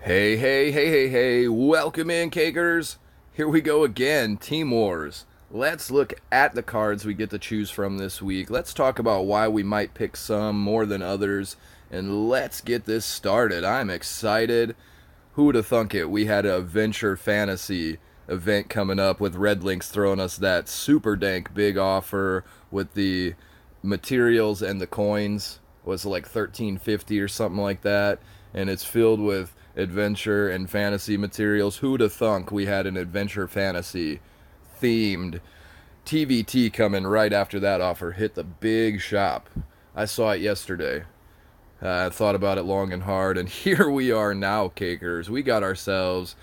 Hey, hey, hey, hey, hey, welcome in, Cakers. Here we go again, Team Wars. Let's look at the cards we get to choose from this week. Let's talk about why we might pick some more than others, and let's get this started. I'm excited. Who would have thunk it? We had a Venture Fantasy event coming up with Red Links throwing us that super dank big offer with the materials and the coins. Was like 1350 or something like that, and it's filled with adventure and fantasy materials. Who'd have thunk we had an adventure fantasy themed TVT coming right after that offer hit the big shop? I saw it yesterday. I thought about it long and hard, and here we are now, Cakers. We got ourselves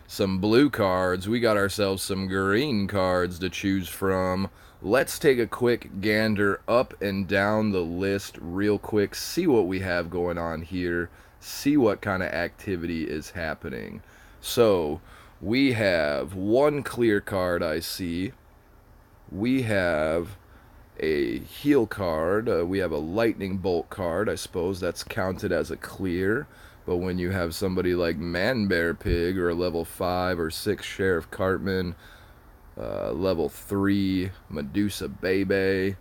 some blue cards. We got ourselves some green cards to choose from. Let's take a quick gander up and down the list real quick, see what we have going on here, see what kind of activity is happening. So, we have one clear card I see. We have a heal card. We have a lightning bolt card. I suppose that's counted as a clear. But when you have somebody like Manbear Pig or a level 5 or 6 Sheriff Cartman, level 3 Medusa Bebe,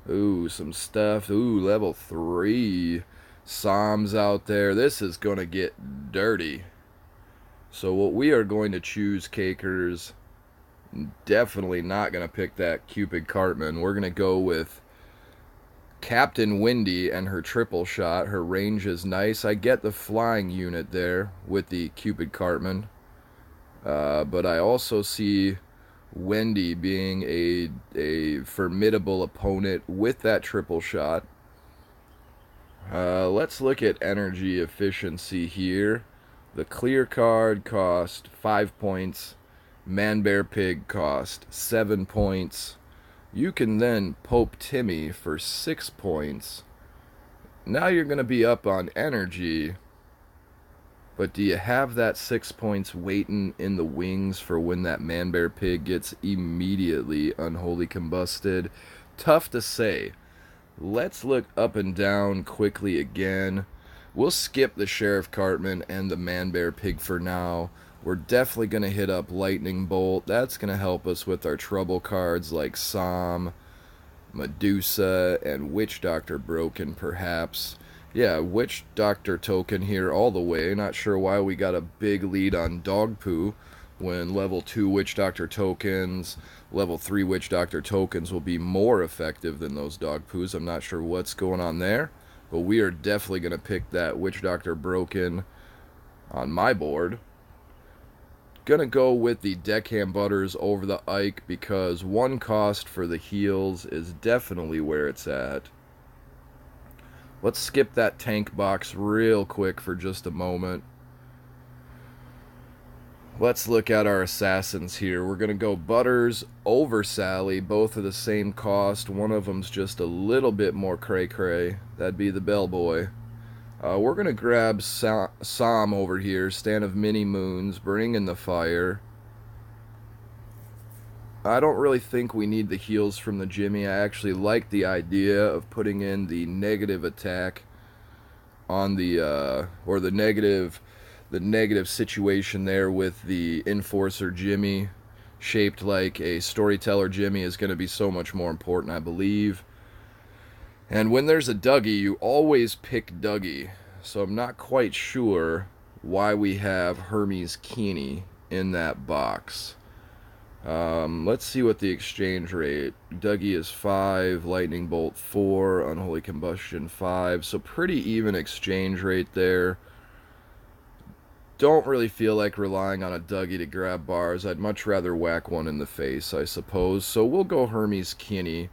ooh, some stuff. Ooh, level 3 Psalms out there. This is going to get dirty. So what we are going to choose, Cakers, definitely not going to pick that Cupid Cartman. We're going to go with Captain Windy and her triple shot. Her range is nice. I get the flying unit there with the Cupid Cartman. But I also see Wendy being a formidable opponent with that triple shot. Let's look at energy efficiency here. The clear card cost 5 points. Manbear Pig cost 7 points. You can then Pope Timmy for 6 points. Now you're going to be up on energy. But do you have that 6 points waiting in the wings for when that Manbear Pig gets immediately unholy combusted? Tough to say. Let's look up and down quickly again. We'll skip the Sheriff Cartman and the Manbear Pig for now. We're definitely going to hit up Lightning Bolt. That's going to help us with our trouble cards like Psalm, Medusa, and Witch Doctor Broken, perhaps. Yeah, Witch Doctor token here all the way. Not sure why we got a big lead on Dog Poo when level 2 Witch Doctor tokens, level 3 Witch Doctor tokens will be more effective than those Dog Poos. I'm not sure what's going on there, but we are definitely going to pick that Witch Doctor Broken on my board. Gonna go with the Deckhand Butters over the Ike because one cost for the heals is definitely where it's at. Let's skip that tank box real quick for just a moment. Let's look at our assassins here. We're going to go Butters over Sally. Both are the same cost. One of them's just a little bit more cray-cray. That'd be the Bellboy. We're going to grab Psalm over here. Stand of Many Moons. Bring in the fire. I don't really think we need the heals from the Jimmy. I actually like the idea of putting in the negative attack on the, or the negative situation there with the Enforcer Jimmy, shaped like a Storyteller Jimmy, is going to be so much more important, I believe. And when there's a Dougie, you always pick Dougie. So I'm not quite sure why we have Hermes Keeney in that box. Let's see what the exchange rate. Dougie is 5, Lightning Bolt 4, Unholy Combustion 5. So pretty even exchange rate there. Don't really feel like relying on a Dougie to grab bars. I'd much rather whack one in the face, I suppose. So we'll go Hermes Kinney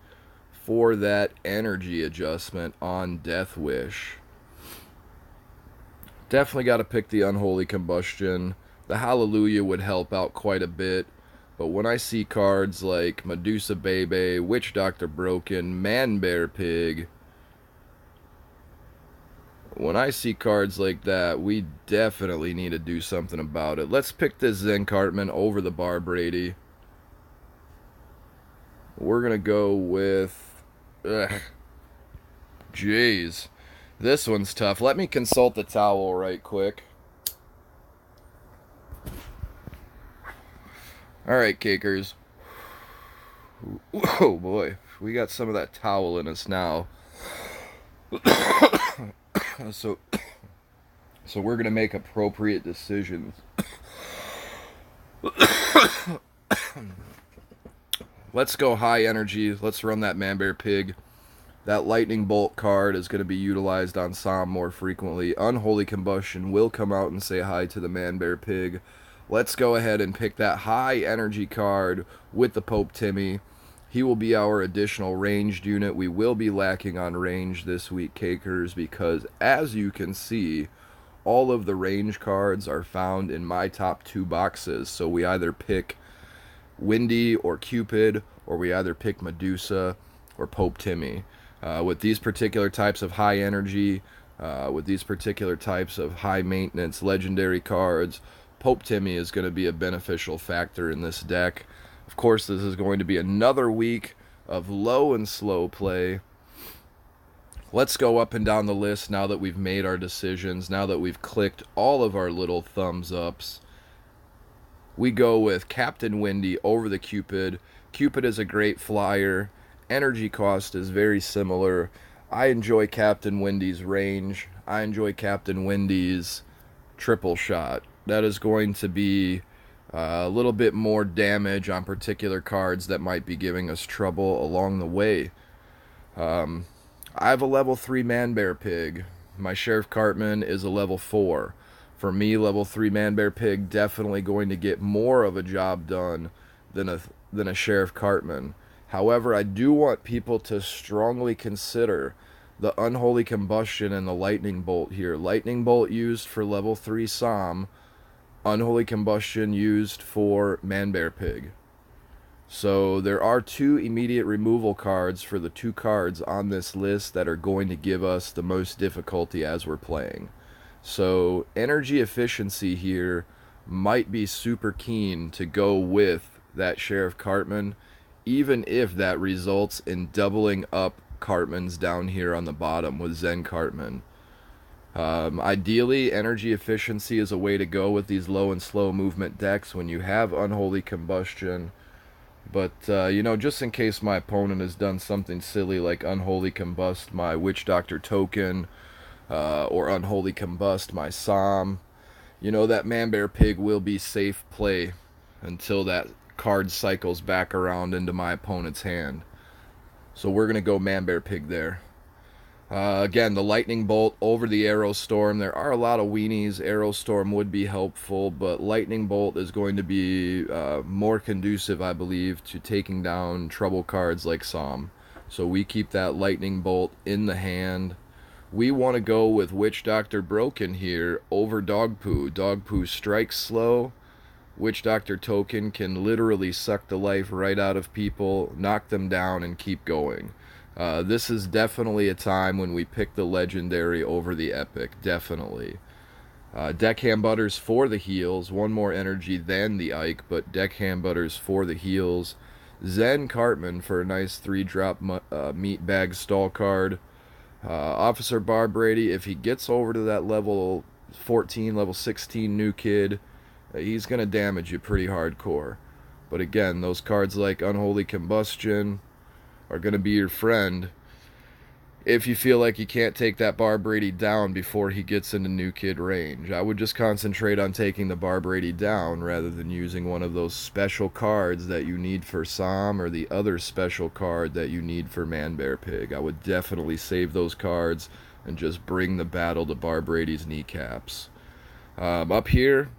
for that energy adjustment on Death Wish. Definitely got to pick the Unholy Combustion. The Hallelujah would help out quite a bit. But when I see cards like Medusa Bebe, Witch Doctor Broken, Manbear Pig, when I see cards like that, we definitely need to do something about it. Let's pick this Zen Cartman over the Bar Brady. We're going to go with... Jeez. This one's tough. Let me consult the towel right quick. All right, Cakers. Oh boy, we got some of that towel in us now. So, so we're gonna make appropriate decisions. Let's go high energy. Let's run that Man Bear Pig. That Lightning Bolt card is going to be utilized on Som more frequently. Unholy Combustion will come out and say hi to the Man Bear Pig. Let's go ahead and pick that high energy card with the Pope Timmy. He will be our additional ranged unit. We will be lacking on range this week, Cakers, because as you can see, all of the range cards are found in my top two boxes. So we either pick Windy or Cupid, or we either pick Medusa or Pope Timmy. With these particular types of high energy, with these particular types of high maintenance legendary cards, Pope Timmy is going to be a beneficial factor in this deck. Of course, this is going to be another week of low and slow play. Let's go up and down the list now that we've made our decisions, now that we've clicked all of our little thumbs ups. We go with Captain Windy over the Cupid. Cupid is a great flyer. Energy cost is very similar. I enjoy Captain Windy's range. I enjoy Captain Windy's triple shot. That is going to be a little bit more damage on particular cards that might be giving us trouble along the way. I have a level 3 Man Bear Pig. My Sheriff Cartman is a level 4. For me, level 3 Man Bear Pig definitely going to get more of a job done than a Sheriff Cartman. However, I do want people to strongly consider the Unholy Combustion and the Lightning Bolt here. Lightning Bolt used for level 3 Som, Unholy Combustion used for Man Bear Pig. So there are two immediate removal cards for the two cards on this list that are going to give us the most difficulty as we're playing. So energy efficiency here might be super keen to go with that Sheriff Cartman, even if that results in doubling up Cartmans down here on the bottom with Zen Cartman. Ideally, energy efficiency is a way to go with these low and slow movement decks when you have Unholy Combustion. But, just in case my opponent has done something silly like Unholy Combust my Witch Doctor token, or Unholy Combust my Som, that Man Bear Pig will be safe play until that card cycles back around into my opponent's hand. So we're going to go Man Bear Pig there. Again, the Lightning Bolt over the Arrow Storm. There are a lot of weenies. Arrow Storm would be helpful, but Lightning Bolt is going to be more conducive, I believe, to taking down trouble cards like Som. So we keep that Lightning Bolt in the hand. We want to go with Witch Doctor Broken here over Dog Poo. Dog Poo strikes slow. Witch Doctor token can literally suck the life right out of people, knock them down, and keep going. This is definitely a time when we pick the legendary over the epic, definitely. Deckhand Butters for the heals, one more energy than the Ike, but Deckhand Butters for the heals. Zen Cartman for a nice 3-drop meat bag stall card. Officer Barbrady, if he gets over to that level 14, level 16 new kid, he's going to damage you pretty hardcore. But again, those cards like Unholy Combustion are going to be your friend if you feel like you can't take that Barbrady down before he gets into new kid range. I would just concentrate on taking the Barbrady down rather than using one of those special cards that you need for Som or the other special card that you need for Man Bear Pig. I would definitely save those cards and just bring the battle to Barbrady's kneecaps. Up here,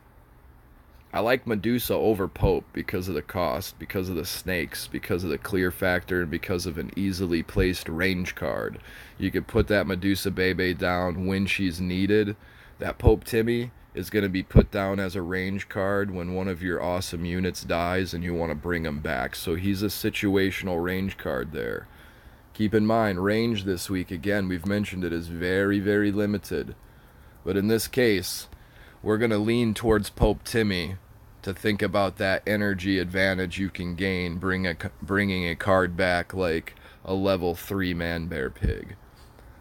I like Medusa over Pope because of the cost, because of the snakes, because of the clear factor, and because of an easily placed range card. You could put that Medusa Bebe down when she's needed. That Pope Timmy is going to be put down as a range card when one of your awesome units dies and you want to bring him back. So he's a situational range card there. Keep in mind, range this week, again, we've mentioned it, is very, very limited. But in this case, we're going to lean towards Pope Timmy to think about that energy advantage you can gain bringing a card back like a level 3 Man Bear Pig.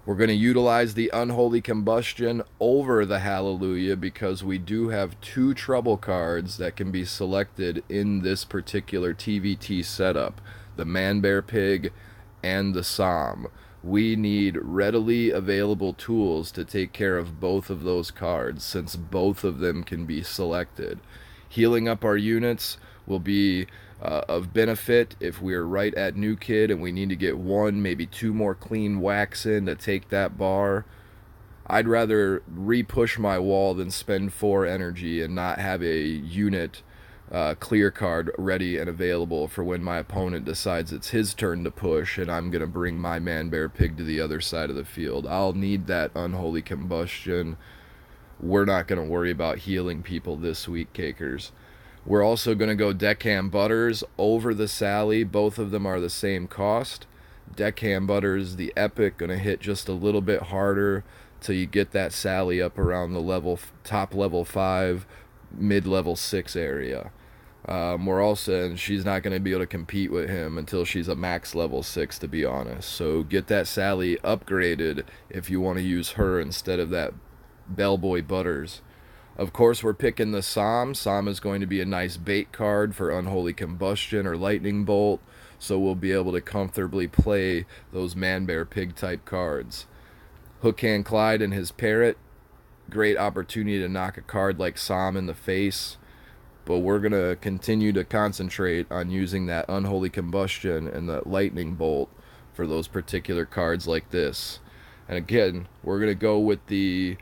We're going to utilize the Unholy Combustion over the Hallelujah because we do have two trouble cards that can be selected in this particular TVT setup, the Man Bear Pig and the Psalm. We need readily available tools to take care of both of those cards since both of them can be selected. Healing up our units will be of benefit if we're right at New Kid and we need to get one, maybe two more clean whacks in to take that bar. I'd rather re-push my wall than spend 4 energy and not have a unit clear card ready and available for when my opponent decides it's his turn to push and I'm going to bring my Man Bear Pig to the other side of the field. I'll need that Unholy Combustion. We're not going to worry about healing people this week, Cakers. We're also going to go Deckhand Butters over the Sally. Both of them are the same cost. Deckhand Butters, the Epic, going to hit just a little bit harder till you get that Sally up around the top level 5, mid-level 6 area. We're also, and she's not going to be able to compete with him until she's a max level 6, to be honest. So get that Sally upgraded if you want to use her instead of that Bellboy Butters. Of course, we're picking the Psalm. Psalm is going to be a nice bait card for Unholy Combustion or Lightning Bolt, so we'll be able to comfortably play those Man Bear Pig type cards. Hookhand Clyde and his Parrot, great opportunity to knock a card like Psalm in the face, but we're going to continue to concentrate on using that Unholy Combustion and that Lightning Bolt for those particular cards like this. And again, we're going to go with the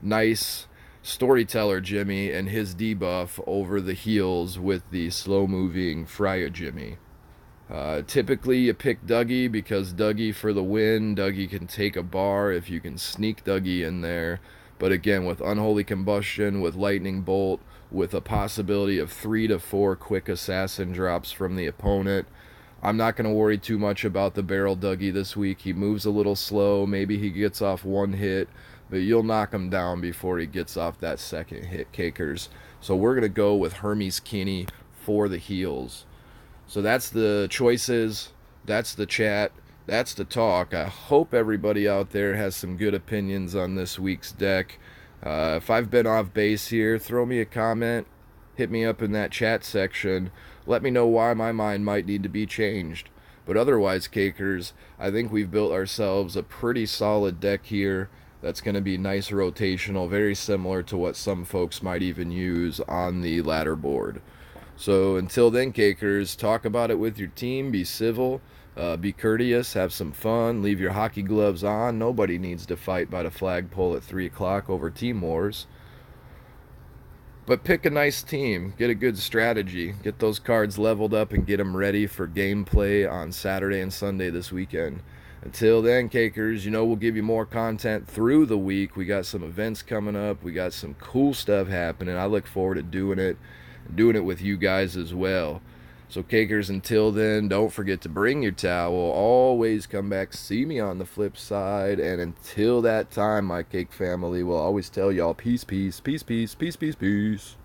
nice Storyteller Jimmy and his debuff over the heels with the slow-moving Freya Jimmy. Typically you pick Dougie because Dougie for the win. Dougie can take a bar if you can sneak Dougie in there. But again, with Unholy Combustion, with Lightning Bolt, with a possibility of 3 to 4 quick assassin drops from the opponent, I'm not going to worry too much about the Barrel Dougie this week. He moves a little slow. Maybe he gets off one hit, but you'll knock him down before he gets off that second hit, Cakers. So we're going to go with Hermes Kinney for the heels. So that's the choices. That's the chat. That's the talk. I hope everybody out there has some good opinions on this week's deck. If I've been off base here, throw me a comment. Hit me up in that chat section. Let me know why my mind might need to be changed. But otherwise, Cakers, I think we've built ourselves a pretty solid deck here that's going to be nice rotational, very similar to what some folks might even use on the ladder board. So until then, Cakers, talk about it with your team, be civil, be courteous, have some fun, leave your hockey gloves on. Nobody needs to fight by the flagpole at 3 o'clock over Team Wars. But pick a nice team, get a good strategy, get those cards leveled up and get them ready for gameplay on Saturday and Sunday this weekend. Until then, Cakers, we'll give you more content through the week. We got some events coming up. We got some cool stuff happening. I look forward to doing it with you guys as well. So, Cakers, until then, don't forget to bring your towel. Always come back, see me on the flip side. And until that time, my cake family will always tell y'all peace, peace, peace, peace, peace, peace, peace.